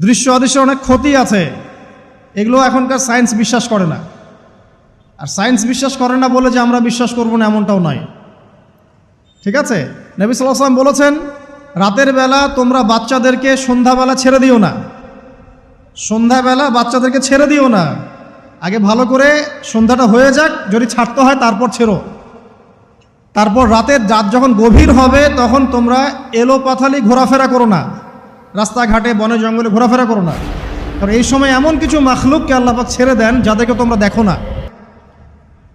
দৃশ্য অদৃশ্যের অনেক ক্ষতি আছে, এগুলো এখনকার সায়েন্স বিশ্বাস করে না। আর সায়েন্স বিশ্বাস করে না বলে যে আমরা বিশ্বাস করব না এমনটাও নয়, ঠিক আছে? নবী সাল্লাল্লাহু আলাইহি ওয়াসাল্লাম বলেছেন, রাতের বেলা তোমরা বাচ্চাদেরকে সন্ধ্যাবেলা ছেড়ে দিও না, সন্ধ্যাবেলা বাচ্চাদেরকে ছেড়ে দিও না, আগে ভালো করে সন্ধ্যাটা হয়ে যাক, যদি ছাড়তে হয় তারপর ছেড়ো। তারপর রাতের রাত যখন গভীর হবে তখন তোমরা এলোপাথালি ঘোরাফেরা করো না, রাস্তাঘাটে বনে জঙ্গলে ঘোরাফেরা করো না, কারণ এই সময় এমন কিছু মাখলুককে আল্লাহ পাক ছেড়ে দেন যাদেরকে তোমরা দেখো না।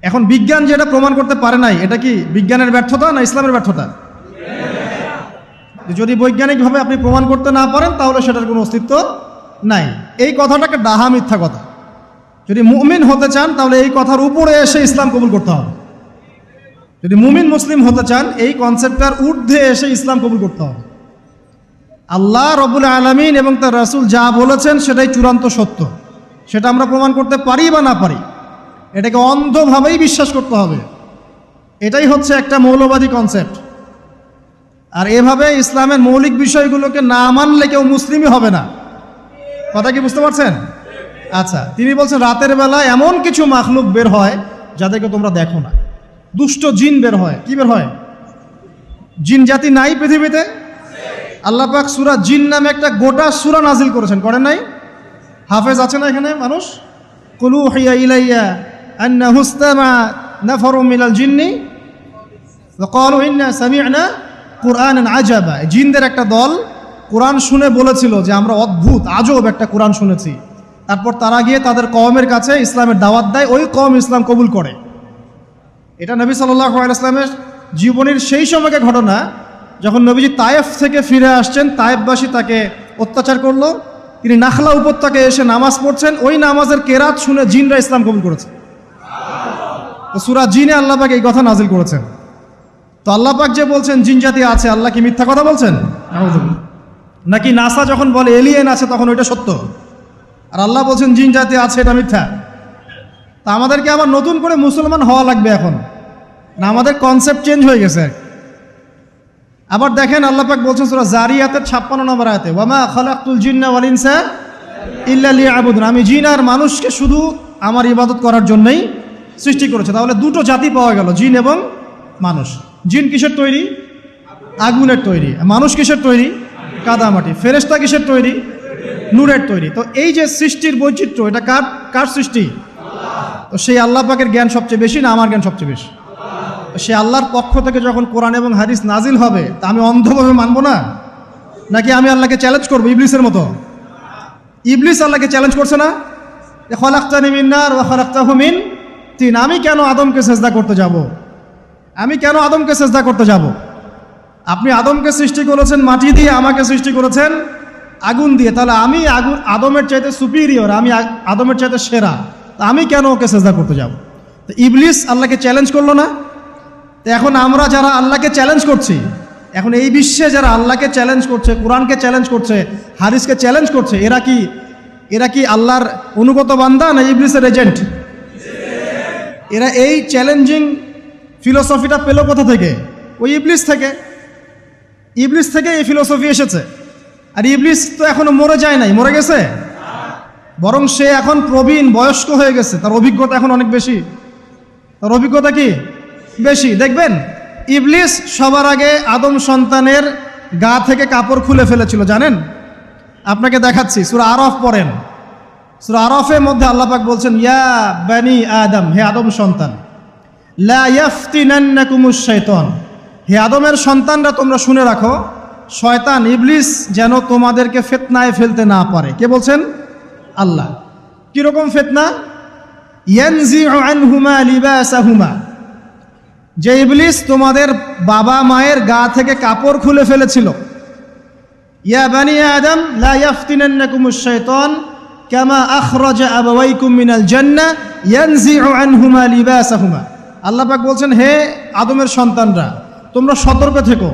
এখন বিজ্ঞান যেটা প্রমাণ করতে পারে নাই, এটা কি বিজ্ঞানের ব্যর্থতা না ইসলামের ব্যর্থতা? যদি বৈজ্ঞানিকভাবে আপনি প্রমাণ করতে না পারেন তাহলে সেটার কোনো অস্তিত্ব নাই। এই কথাটাকে ডাহা মিথ্যা কথা। যদি মুমিন হতে চান তাহলে এই কথার উপরে এসে ইসলাম কবুল করতে হবে। যদি মুমিন মুসলিম হতে চান এই কনসেপ্টটার ঊর্ধ্বে এসে ইসলাম কবুল করতে হবে। আল্লাহ রব্বুল আলামিন এবং তার রাসূল যা বলেছেন সেটাই চূড়ান্ত সত্য, সেটা আমরা প্রমাণ করতে পারি বা না পারি, এটাকে অন্ধভাবেই বিশ্বাস করতে হবে। এটাই হচ্ছে একটা মৌলবাদী কনসেপ্ট। আর এভাবে ইসলামের মৌলিক বিষয়গুলোকে না মানলে কেউ মুসলিমই হবে না। কথা কি বুঝতে পারছেন? আচ্ছা, তিনি বলছেন রাতের বেলা এমন কিছু মাখলুক বের হয় যাদেরকে তোমরা দেখো না। দুষ্ট জিন বের হয়। কি বের হয়? জিন জাতি নাই পৃথিবীতে? আল্লাহ পাক সূরা জিন নামে একটা গোটা সূরা নাজিল করেছেন, করেন নাই? হাফেজ আছে না এখানে মানুষ? কুলু হিয়া ইলাইয়া আন্নাহু ইসতামা নাফারুম মিনাল জিন্নি ওয়া ক্বালু ইন্না সামি'না কুরআনান আজাবা। জিনদের একটা দল কোরআন শুনে বলেছিল যে আমরা অদ্ভুত আজব একটা কোরআন শুনেছি। তারপর তারা গিয়ে তাদের কওমের কাছে ইসলামের দাওয়াত দেয়, ওই কওম ইসলাম কবুল করে। এটা নবী সাল্লাল্লাহু আলাইহি ওয়াসাল্লামের জীবনের সেই সময়কে ঘটনা যখন নবীজি তায়েফ থেকে ফিরে আসছেন। তায়েফবাসী তাকে অত্যাচার করলো, তিনি নাখলা উপত্যকায় এসে নামাজ পড়ছেন, ওই নামাজের কেরাত শুনে জিনরা ইসলাম কবুল করেছে। তো সূরা জিনে আল্লাহ পাক এই কথা নাজিল করেছেন। তো আল্লাহ পাক যে বলছেন জিন জাতি আছে, আল্লাহ কি মিথ্যা কথা বলছেন? নাকি নাসা যখন বলে এলিয়েন আছে তখন ওইটা সত্য, আর আল্লাহ বলছেন জিন জাতি আছে এটা মিথ্যা? তা আমাদেরকে আবার নতুন করে মুসলমান হওয়া লাগবে এখন না? আমাদের কনসেপ্ট চেঞ্জ হয়ে গেছে। আবার দেখেন আল্লাহ পাক বলছেন সূরা জারিয়াতের 56 নম্বর আয়াতে, ওয়ামা খালাকতুল জিন্না ওয়াল ইনসা ইল্লা লিয়াবুদুন, আমি জিন আর মানুষকে শুধু আমার ইবাদত করার জন্যই সৃষ্টি করেছে। তাহলে দুটো জাতি পাওয়া গেল, জিন এবং মানুষ। জিন কিসের তৈরি? আগুনের তৈরি। মানুষ কিসের তৈরি? কাদামাটি। ফেরেশতা কিসের তৈরি? নূরের তৈরি। তো এই যে সৃষ্টির বৈচিত্র্য, এটা কার সৃষ্টি? তো সেই আল্লাহ পাকের জ্ঞান সবচেয়ে বেশি না আমার জ্ঞান সবচেয়ে বেশি? সে আল্লাহর পক্ষ থেকে যখন কোরআন এবং হাদিস নাজিল হবে তা আমি অন্ধভাবে মানবো না, নাকি আমি আল্লাহকে চ্যালেঞ্জ করবো ইবলিসের মতো? ইবলিস আল্লাহকে চ্যালেঞ্জ করছে না, খলাকতানি মিন নার ওয়া খলাকতাহু মিন তিন, আমি কেন আদমকে সেজদা করতে যাব? আমি কেন আদমকে সেজদা করতে যাব? আপনি আদমকে সৃষ্টি করেছেন মাটি দিয়ে, আমাকে সৃষ্টি করেছেন আগুন দিয়ে, তাহলে আমি আদমের চাইতে সুপিরিয়র, আমি আদমের চাইতে সেরা, তা আমি কেন ওকে সেজদা করতে যাব? তো ইবলিস আল্লাহকে চ্যালেঞ্জ করলো না? তো এখন আমরা যারা আল্লাহকে চ্যালেঞ্জ করছি, এখন এই বিশ্বে যারা আল্লাহকে চ্যালেঞ্জ করছে, কোরআনকে চ্যালেঞ্জ করছে, হাদিসকে চ্যালেঞ্জ করছে, এরা কি আল্লাহর অনুগত বান্দা না ইবলিসের এজেন্ট? এরা এই চ্যালেঞ্জিং ফিলোসফিটা পেল কোথা থেকে? ওই ইবলিস থেকে। ইবলিস থেকে এই ফিলোসফি এসেছে। আর ইবলিস তো এখনো মরে যায় নাই, মরে গেছে, বরং সে এখন প্রবীণ বয়স্ক হয়ে গেছে, তার অভিজ্ঞতা এখন অনেক বেশি। তার অভিজ্ঞতা কি বেশি? দেখবেন ইবলিস সবার আগে আদম সন্তানের গা থেকে কাপড় খুলে ফেলেছিল, জানেন? আপনাকে দেখাচ্ছি, সূরা আরাফ পড়েন। সূরা আরাফের মধ্যে আল্লাহ পাক বলছেন, ইয়া বানি আদম, হে আদম সন্তান, লা ইয়াফতিনান্নাকুমুশ শাইতান, হে আদমের সন্তানরা তোমরা শুনে রাখো, শয়তান ইবলিস যেন তোমাদেরকে ফিতনায় ফেলতে না পারে। কে বলছেন? আল্লাহ। কিরকম ফিতনা? ইয়ানজিউ আনহুমা লিবাসাহুমা, যে ইবলিস তোমাদের বাবা মায়ের গা থেকে কাপড় খুলে ফেলেছিল। ইয়া বানি আদম লা ইয়াফতিনান্নাকুমুশ শাইতান কামা আখরাজা আবাওয়াইকুম মিনাল জান্নাহ ইয়ানজিউ আনহুমা লিবাসাহুমা। আল্লাহ পাক বলছেন, হে আদমের সন্তানরা তোমরা সতর্ক থেকো,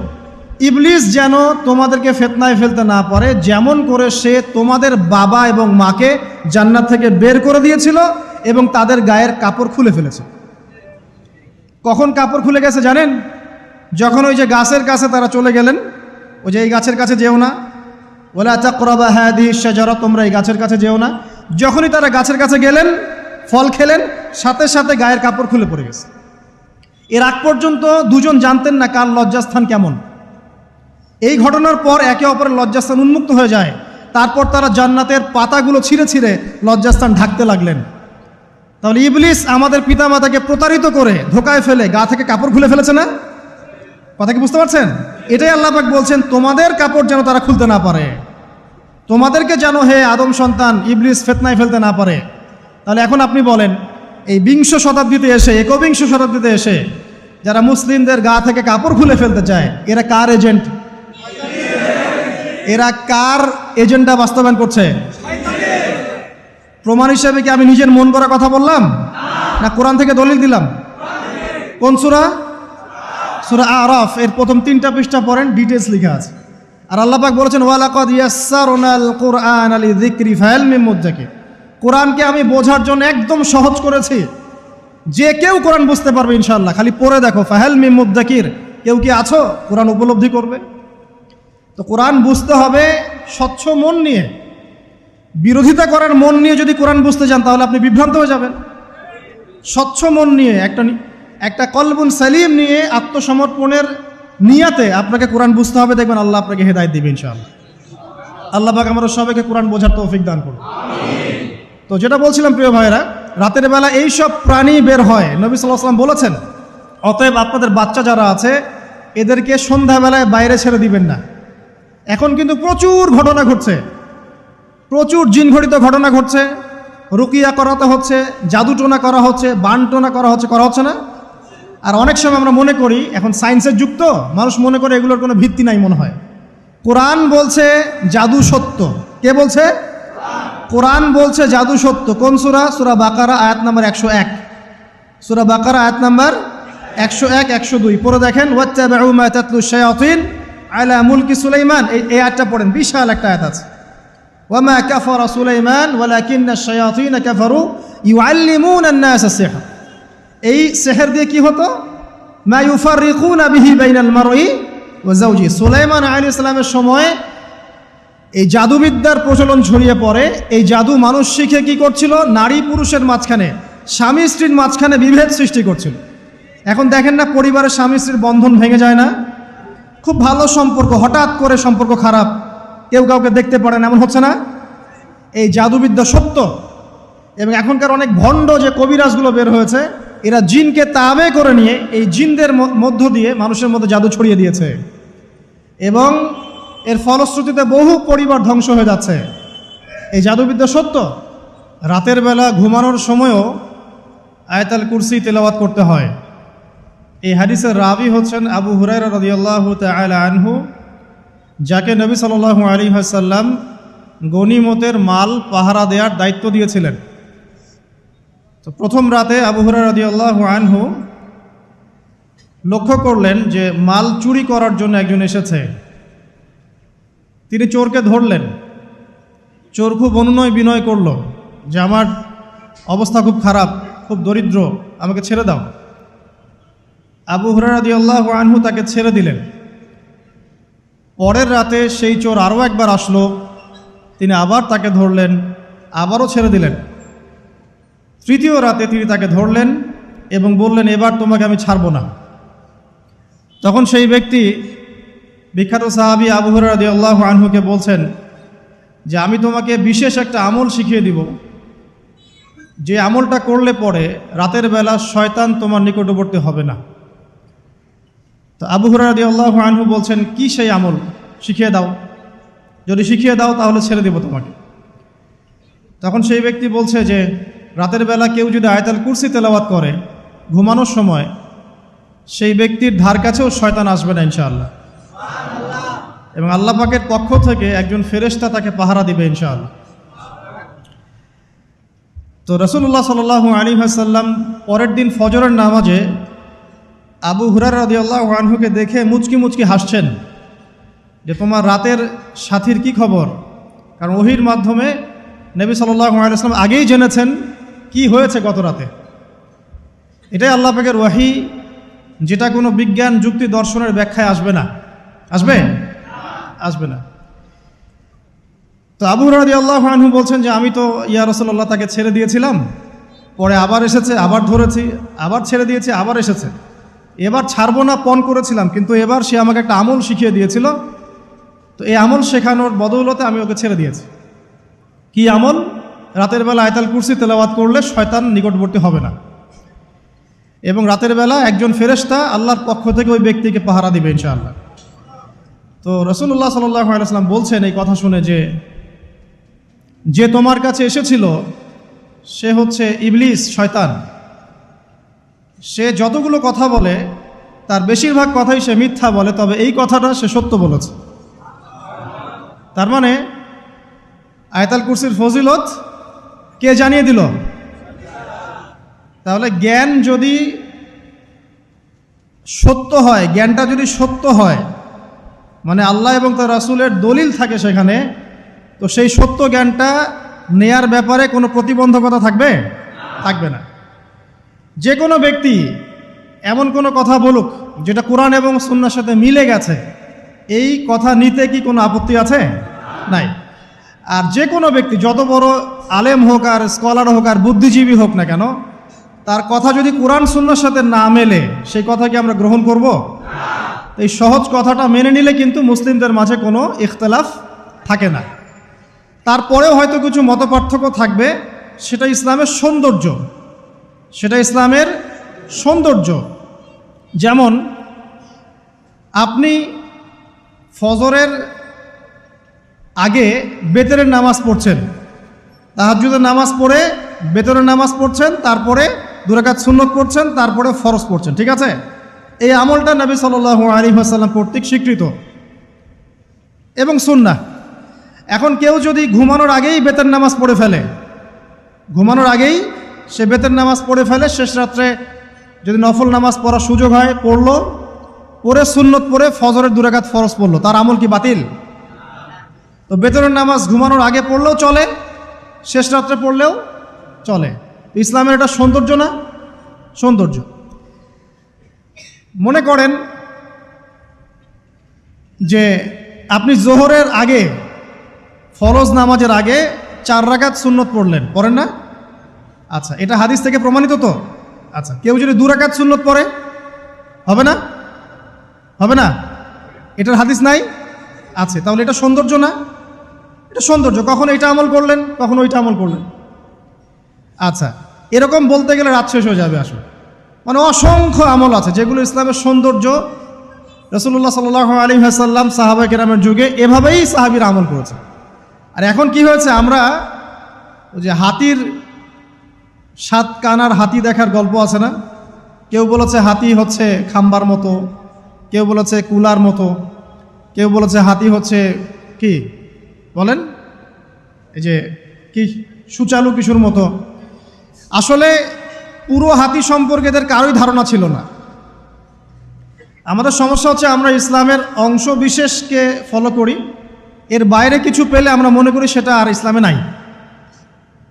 ইবলিস যেন তোমাদেরকে ফিতনায় ফেলতে না পারে, যেমন করে সে তোমাদের বাবা এবং মাকে জান্নাত থেকে বের করে দিয়েছিল এবং তাদের গায়ের কাপড় খুলে ফেলেছে। কখন কাপড় খুলে গেছে জানেন? যখন ওই যে গাছের কাছে তারা চলে গেলেন, ওই যে এই গাছের কাছে যেও না, ওয়ালা তাকরাবা হাদিহি শাজারা, তোমরা এই গাছের কাছে যেও না। যখনই তারা গাছের কাছে গেলেন, ফল খেলেন, সাথে সাথে গায়ের কাপড় খুলে পড়ে গেছে। এর আগ পর্যন্ত দুজন জানতেন না কার লজ্জাস্থান কেমন। এই ঘটনার পর একে অপরের লজ্জাস্থান উন্মুক্ত হয়ে যায়। তারপর তারা জান্নাতের পাতাগুলো ছিঁড়ে ছিঁড়ে লজ্জাস্থান ঢাকতে লাগলেন। তাহলে ইবলিস আমাদের পিতামাতাকে প্রতারিত করে ধোকায় ফেলে গা থেকে কাপড় খুলে ফেলেছে না? কথা কি বুঝতে পারছেন? এটাই আল্লাহ পাক বলছেন, তোমাদের কাপড় যেন তারা খুলতে না পারে, তোমাদেরকে যেন হে আদম সন্তান ইবলিস ফিতনায় ফেলতে না পারে। তাহলে এখন আপনি বলেন, এই বিংশ শতাব্দীতে এসে, একবিংশ শতাব্দীতে এসে যারা মুসলিমদের গা থেকে কাপড় খুলে ফেলতে চায়, এরা কার এজেন্ট? এরা কার এজেন্ডা বাস্তবায়ন করছে? প্রমাণ হিসেবে কি আমি নিজের মন করা কথা বললাম, না কোরআন থেকে দলিল দিলাম? কোন সূরা? সূরা আরাফ এর প্রথম 3টা পৃষ্ঠা পড়েন, ডিটেইলস লেখা আছে। আর আল্লাহ পাক বলেছেন, ওয়ালাকাদ ইয়াসসারনাল কুরআনা লিযিকরি ফাহাল মিন মুদ্দাকির, কোরআনকে আমি বোঝার জন্য একদম সহজ করেছি, যে কেউ কোরআন বুঝতে পারবে ইনশাআল্লাহ। খালি পড়ে দেখো, ফাহাল মিন মুদ্দাকির, কেউ কি আছো কোরআন উপলব্ধি করবে? তো কোরআন বুঝতে হবে স্বচ্ছ মন নিয়ে। বিরোধিতা করার মন নিয়ে যদি কোরআন বুঝতে যান তাহলে আপনি বিভ্রান্ত হয়ে যাবেন। স্বচ্ছ মন নিয়ে, একটা কলবুন সালিম নিয়ে, আত্মসমর্পণের নিয়াতে আপনাকে কোরআন বুঝতে হবে। দেখবেন আল্লাহ আপনাকে হেদায়েত দিবেন ইনশাআল্লাহ। আল্লাহ পাক আমরা সবাইকে কোরআন বোঝার তৌফিক দান করুন। তো যেটা বলছিলাম প্রিয় ভাইরা, রাতের বেলা এই সব প্রাণী বের হয়, নবী সাল্লাল্লাহু আলাইহি ওয়াসাল্লাম বলেছেন, অতএব আপনাদের বাচ্চা যারা আছে এদেরকে সন্ধ্যাবেলায় বাইরে ছেড়ে দিবেন না। এখন কিন্তু প্রচুর ঘটনা ঘটছে, প্রচুর জিনঘটিত ঘটনা ঘটছে, রুকিয়া করাতে হচ্ছে, জাদুটোনা করা হচ্ছে, বানটোনা করা হচ্ছে না? আর অনেক সময় আমরা মনে করি, এখন সায়েন্সের যুগ তো, মানুষ মনে করে এগুলোর কোনো ভিত্তি নাই মনে হয়। কোরআন বলছে জাদু সত্য। কে বলছে? কোরআন বলছে জাদু সত্য। কোন সূরা? সূরা বাকারা আয়াত নাম্বার 101। সূরা বাকারা আয়াত নাম্বার 101, 102 পড়ে দেখেন। ওয়াত্তাবাউ মা তাতলু শায়াতিন আলা মুলকি সুলাইমান, এই আয়াতটা পড়েন, বিশাল একটা আয়াত আছে। ওয়ামা কাফারা সুলাইমান ওয়ালাকিন্না শায়াতিন কাফারু ইউআল্লিমুনা আন-নাস আস-সিহর। এই সিহর দিয়ে কি হতো? মা ইউফাররিকুনা বিহি বাইনাল মারই ওয়া যাওজি। সুলাইমান আলাইহিস সালামের সময় এই জাদুবিদ্যার প্রচলন ছড়িয়ে পড়ে। এই জাদু মানুষ শিখে কি করছিল? নারী পুরুষের মাঝখানে, স্বামী স্ত্রীর মাঝখানে বিভেদ সৃষ্টি করছিল। এখন দেখেন না, পরিবারের স্বামী স্ত্রীর বন্ধন ভেঙে যায় না? খুব ভালো সম্পর্ক, হঠাৎ করে সম্পর্ক খারাপ, কেউ কাউকে দেখতে পারে না, এমন হচ্ছে না? এই জাদুবিদ্যা সত্য। এবং এখনকার অনেক ভণ্ড যে কবিরাজগুলো বের হয়েছে, এরা জিনকে তাবে করে নিয়ে এই জিনদের মধ্য দিয়ে মানুষের মধ্যে জাদু ছড়িয়ে দিয়েছে, এবং এর ফলশ্রুতিতে বহু পরিবার ধ্বংস হয়ে যাচ্ছে। এই জাদুবিদ্যা সত্য। রাতের বেলা ঘুমানোর সময়ও আয়াতুল কুরসি তেলাওয়াত করতে হয়। এই হাদিসের রাবি হচ্ছেন আবু হুরায়রা রাদিয়াল্লাহু তাআলা আনহু, যাকে নবী সাল্লাল্লাহু আলাইহি ওয়াসাল্লাম গনিমতের মাল পাহারা দেওয়ার দায়িত্ব দিয়েছিলেন। তো প্রথম রাতে আবু হুরায়রা রাদিয়াল্লাহু আনহু লক্ষ্য করলেন যে মাল চুরি করার জন্য একজন এসেছে। তিনি চোরকে ধরলেন। চোর খুব অনুনয় বিনয় করল যে আমার অবস্থা খুব খারাপ, খুব দরিদ্র, আমাকে ছেড়ে দাও। আবু হুরায়রা রাদিয়াল্লাহু আনহু তাকে ছেড়ে দিলেন। পরের রাতে সেই চোর আরও একবার আসলো, তিনি আবার তাকে ধরলেন, আবারও ছেড়ে দিলেন। তৃতীয় রাতে তিনি তাকে ধরলেন এবং বললেন, এবার তোমাকে আমি ছাড়ব না। তখন সেই ব্যক্তি, বিখ্যাত সাহাবী আবু হুরায়রা রাদিয়াল্লাহু আনহুকে বলছেন যে আমি তোমাকে বিশেষ একটা আমল শিখিয়ে দিব, যে আমলটা করলে পরে রাতের বেলা শয়তান তোমার নিকটবর্তী হবে না। তো আবু হুরায়রা রাদিয়াল্লাহু আনহু বলছেন, কি সেই আমল? শিখিয়ে দাও, যদি শিখিয়ে দাও তাহলে ছেড়ে দেব তোমাকে। তখন সেই ব্যক্তি বলছে যে রাতের বেলা কেউ যদি আয়াতুল কুরসি তেলাওয়াত করে ঘুমানোর সময়, সেই ব্যক্তির ধার কাছেও শয়তান আসবে না ইনশাআল্লাহ, এবং আল্লাহ পাকের পক্ষ থেকে একজন ফেরেশতা তাকে পাহারা দিবে ইনশাআল্লাহ। তো রাসূলুল্লাহ সাল্লাল্লাহু আলাইহি ওয়াসাল্লাম পরের দিন ফজরের নামাজে আবু হুরায়রা রাদিয়াল্লাহু আনহুকে দেখে মুচকি মুচকি হাসছেন যে তোমার রাতের সাথীর কি খবর? কারণ ওহীর মাধ্যমে নবী সাল্লাল্লাহু আলাইহি ওয়াসাল্লাম আগেই জেনেছেন কি হয়েছে গত রাতে। এটাই আল্লাহ পাকের ওয়াহী, যেটা কোনো বিজ্ঞান যুক্তি দর্শনের ব্যাখ্যায় আসবে না। আসবে না। তো আবু হুরায়রা রাদিয়াল্লাহু আনহু বলছেন যে আমি তো ইয়া রাসূলুল্লাহ তাকে ছেড়ে দিয়েছিলাম, পরে আবার এসেছে, আবার ধরেছি, আবার ছেড়ে দিয়েছি, আবার এসেছে, এবার ছাড়বো না পণ করেছিলাম, কিন্তু এবার সে আমাকে একটা আমল শিখিয়ে দিয়েছিল, তো এই আমল শেখানোর বদৌলতে আমি ওকে ছেড়ে দিয়েছি। কি আমল? রাতের বেলা আয়াতুল কুরসি তেলাওয়াত করলে শয়তান নিকটবর্তী হবে না, এবং রাতের বেলা একজন ফেরেশতা আল্লাহর পক্ষ থেকে ওই ব্যক্তিকে পাহারা দিবে ইনশাআল্লাহ। তো রাসূলুল্লাহ সাল্লাল্লাহু আলাইহি ওয়াসাল্লাম বলছেন এই কথা শুনে যে তোমার কাছে এসেছিল সে হচ্ছে ইবলিস, শয়তান। সে যতগুলো কথা বলে তার বেশিরভাগ কথাই সে মিথ্যা বলে, তবে এই কথাটা সে সত্য বলেছে। তার মানে আয়াতুল কুরসির ফজিলত কে জানিয়ে দিল? তাহলে জ্ঞান যদি সত্য হয়, জ্ঞানটা যদি সত্য হয়, মানে আল্লাহ এবং তার রাসূলের দলিল থাকে সেখানে, তো সেই সত্য জ্ঞানটা নেয়ার ব্যাপারে কোনো প্রতিবন্ধকতা থাকবে? থাকবে না। যে কোনো ব্যক্তি এমন কোনো কথা বলুক যেটা কোরআন এবং সুন্নাহর সাথে মিলে গেছে, এই কথা নিতে কি কোনো আপত্তি আছে? নাই। আর যে কোনো ব্যক্তি যত বড় আলেম হোক আর স্কলার হোক আর বুদ্ধিজীবী হোক না কেন, তার কথা যদি কোরআন সুন্নাহর সাথে না মেলে সেই কথা কি আমরা গ্রহণ করব? এই সহজ কথাটা মেনে নিলে কিন্তু মুসলিমদের মাঝে কোনো ইখতিলাফ থাকে না। তারপরেও হয়তো কিছু মতপার্থক্য থাকবে, সেটা ইসলামের সৌন্দর্য, সেটা ইসলামের সৌন্দর্য। যেমন আপনি ফজরের আগে বেতরের নামাজ পড়ছেন, তাহাজ্জুদের নামাজ পড়ে বেতরের নামাজ পড়ছেন, তারপরে 2 রাকাত সুন্নত পড়ছেন, তারপরে ফরজ পড়ছেন, ঠিক আছে? এই আমলটা নবী সাল্লাল্লাহু আলাইহি ওয়াসাল্লাম কর্তৃক স্বীকৃত এবং সুন্নাহ। এখন কেউ যদি ঘুমানোর আগেই বেতের নামাজ পড়ে ফেলে, ঘুমানোর আগেই সে বেতের নামাজ পড়ে ফেলে, শেষ রাত্রে যদি নফল নামাজ পড়ার সুযোগ হয় পড়লো, পরে সুন্নত পড়ে ফজরের 2 রাকাত ফরজ পড়লো, তার আমল কি বাতিল? তো বেতরের নামাজ ঘুমানোর আগে পড়লেও চলে, শেষ রাত্রে পড়লেও চলে। ইসলামের এটা সৌন্দর্য না? সৌন্দর্য। মনে করেন যে আপনি জোহরের আগে, ফরজ নামাজের আগে 4 রাকাত সুন্নত পড়লেন, পড়েন না? আচ্ছা, এটা হাদিস থেকে প্রমাণিত তো? আচ্ছা, কেউ যদি 2 রাকাত সুন্নত পড়ে হবে না? হবে না? এটার হাদিস নাই? আছে। তাহলে এটা সৌন্দর্য না? এটা সৌন্দর্য। কখন এটা আমল করলেন, কখন ওইটা আমল করলেন। আচ্ছা, এরকম বলতে গেলে রাত শেষ হয়ে যাবে আসলে। মানে অসংখ্য আমল আছে যেগুলো ইসলামের সৌন্দর্য। রাসূলুল্লাহ সাল্লাল্লাহু আলাইহি ওয়াসাল্লাম সাহাবায়ে কেরামের যুগে এভাবেই সাহাবীরা আমল করেছে। আর এখন কি হয়েছে, আমরা ওই যে হাতির 7 কানার হাতি দেখার গল্প আছে না? কেউ বলেছে হাতি হচ্ছে খাম্বার মতো, কেউ বলেছে কুলার মতো, কেউ বলেছে হাতি হচ্ছে কি বলেন, এই যে কি সুচালু কিশোর মতো। আসলে পুরো হাতি সম্পর্কে এদের কারোই ধারণা ছিল না। আমাদের সমস্যা হচ্ছে আমরা ইসলামের অংশ বিশেষকে ফলো করি, এর বাইরে কিছু পেলে আমরা মনে করি সেটা আর ইসলামে নাই।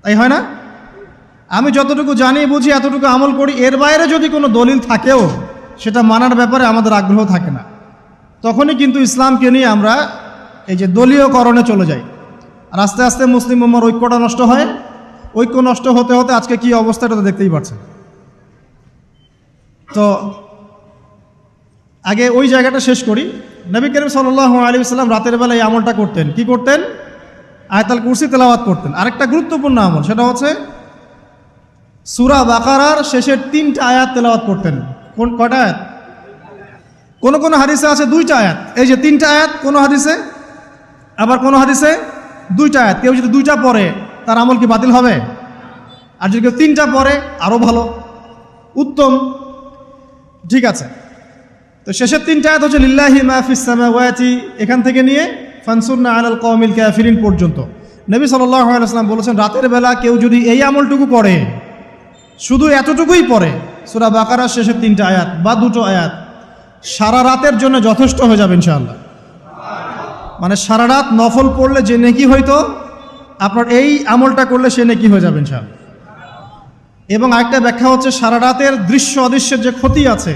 তাই হয় না? আমি যতটুকু জানি বুঝি এতটুকু আমল করি, এর বাইরে যদি কোনো দলিল থাকেও সেটা মানার ব্যাপারে আমাদের আগ্রহ থাকে না। তখনই কিন্তু ইসলামকে নিয়ে আমরা এই যে দলীয়করণে চলে যাই, আর আস্তে আস্তে মুসলিম উম্মার ঐক্যটা নষ্ট হয়। ঐক্য নষ্ট হতে হতে আজকে কি অবস্থা এটা তো দেখতেই পাচ্ছেন। তো আগে ওই জায়গাটা শেষ করি। নবী করিম সাল্লাল্লাহু আলাইহি ওয়াসাল্লাম রাতের বেলা এই আমলটা করতেন। কি করতেন? আয়াতুল কুরসি তেলাওয়াত করতেন। আরেকটা গুরুত্বপূর্ণ আমল, সেটা হচ্ছে সূরা বাকারার শেষের 3টা আয়াত তেলাওয়াত করতেন। কয়টা আয়াত? কোন কোন হাদিসে আছে 2টা আয়াত। এই যে 3টা আয়াত কোন হাদিসে, আবার কোন হাদিসে 2টা আয়াত। কেউ যদি 2টা পড়ে তার আমল কি বাতিল হবে? আর যদি কেউ 3টা পড়ে আরও ভালো, উত্তম। ঠিক আছে, তো শেষের 3টা আয়াত হচ্ছে লিল্লাহি মা ফিস সামাওয়াতি, এখান থেকে নিয়ে ফানসুরনা আলাল কওমিল কাফিরিন পর্যন্ত। নবী সাল্লাল্লাহু আলাইহি ওয়াসাল্লাম বলেছেন রাতের বেলা কেউ যদি এই আমলটুকু করে, শুধু এতটুকুই পড়ে, সূরা বাকারার শেষের 3টা আয়াত বা 2টো আয়াত, সারা রাতের জন্য যথেষ্ট হয়ে যাবে ইনশাআল্লাহ। মানে সারা রাত নফল পড়লে যে নেকি হইতো, আপনার এই আমলটা করলে সে নেকি হয়ে যাবে ইনশাআল্লাহ। এবং আরেকটা ব্যাখ্যা হচ্ছে সারা রাতের দৃশ্য অদৃশ্যের যে ক্ষতি আছে